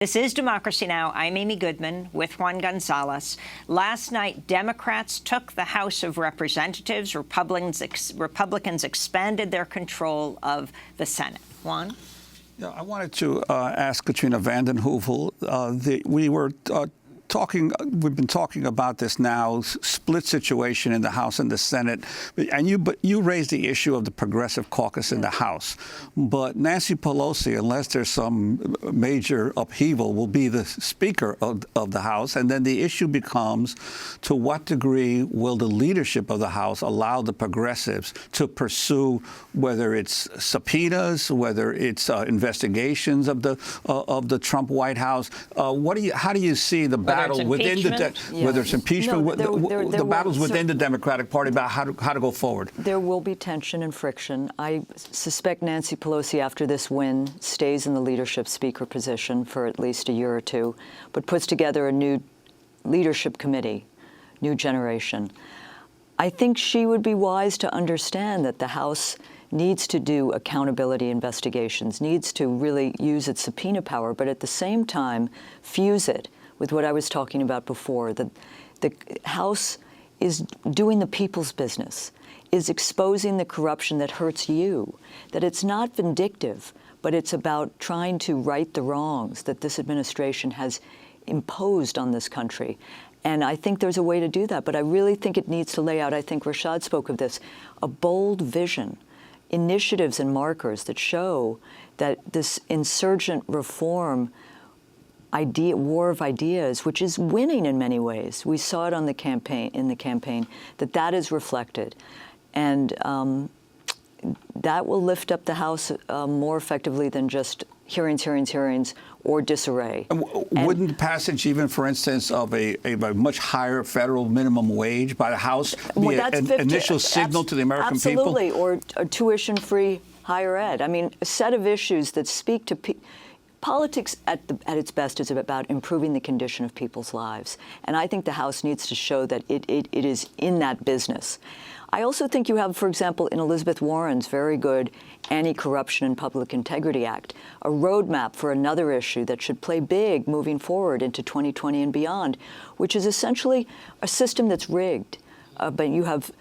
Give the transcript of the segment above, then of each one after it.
This is Democracy Now! I'm Amy Goodman with Juan Gonzalez. Last night, Democrats took the House of Representatives. Republicans expanded their control of the Senate. Juan? Yeah, I wanted to ask Katrina vanden Heuvel. We've been talking about this now, split situation in the House and the Senate, and you raised the issue of the Progressive Caucus in the House. But Nancy Pelosi, unless there's some major upheaval, will be the Speaker of the House. And then the issue becomes, to what degree will the leadership of the House allow the progressives to pursue, whether it's subpoenas, whether it's investigations of the Trump White House? How do you see the battle within whether it's impeachment, the battles within the Democratic Party about how to go forward? There will be tension and friction. I suspect Nancy Pelosi, after this win, stays in the leadership speaker position for at least a year or two, but puts together a new leadership committee, new generation. I think she would be wise to understand that the House needs to do accountability investigations, needs to really use its subpoena power, but at the same time fuse it with what I was talking about before. The House is doing the people's business, is exposing the corruption that hurts you, that it's not vindictive, but it's about trying to right the wrongs that this administration has imposed on this country. And I think there's a way to do that, but I really think it needs to lay out, I think Rashad spoke of this, a bold vision, initiatives and markers that show that this insurgent reform war of ideas, which is winning in many ways. We saw it on the campaign, that is reflected. And that will lift up the House more effectively than just hearings, or disarray. Wouldn't the passage, even, for instance, of a much higher federal minimum wage by the House be an initial signal to the American people? Absolutely, or a tuition-free higher ed. I mean, a set of issues that speak to politics at its best is about improving the condition of people's lives. And I think the House needs to show that it is in that business. I also think you have, for example, in Elizabeth Warren's very good Anti-Corruption and Public Integrity Act, a roadmap for another issue that should play big moving forward into 2020 and beyond, which is essentially a system that's rigged. But you have,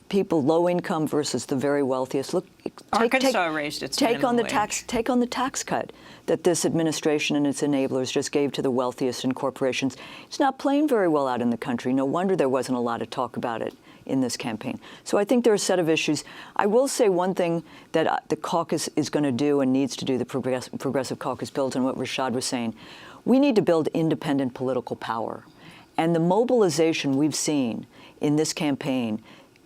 people low income versus the very wealthiest. Look, Arkansas raised its minimum wage. Take on the tax cut that this administration and its enablers just gave to the wealthiest and corporations. It's not playing very well out in the country. No wonder there wasn't a lot of talk about it in this campaign. So I think there are a set of issues. I will say one thing that the caucus is going to do and needs to do, the Progressive Caucus builds on what Rashad was saying. We need to build independent political power. And the mobilization we've seen in this campaign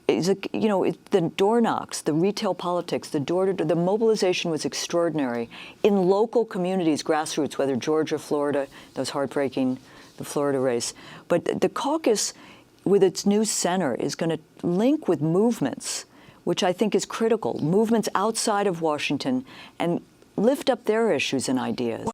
is, the door knocks, the retail politics, the door-to-door, the mobilization was extraordinary in local communities, grassroots, whether Georgia, Florida, those heartbreaking, the Florida race. But the caucus, with its new center, is going to link with movements, which I think is critical, movements outside of Washington, and lift up their issues and ideas.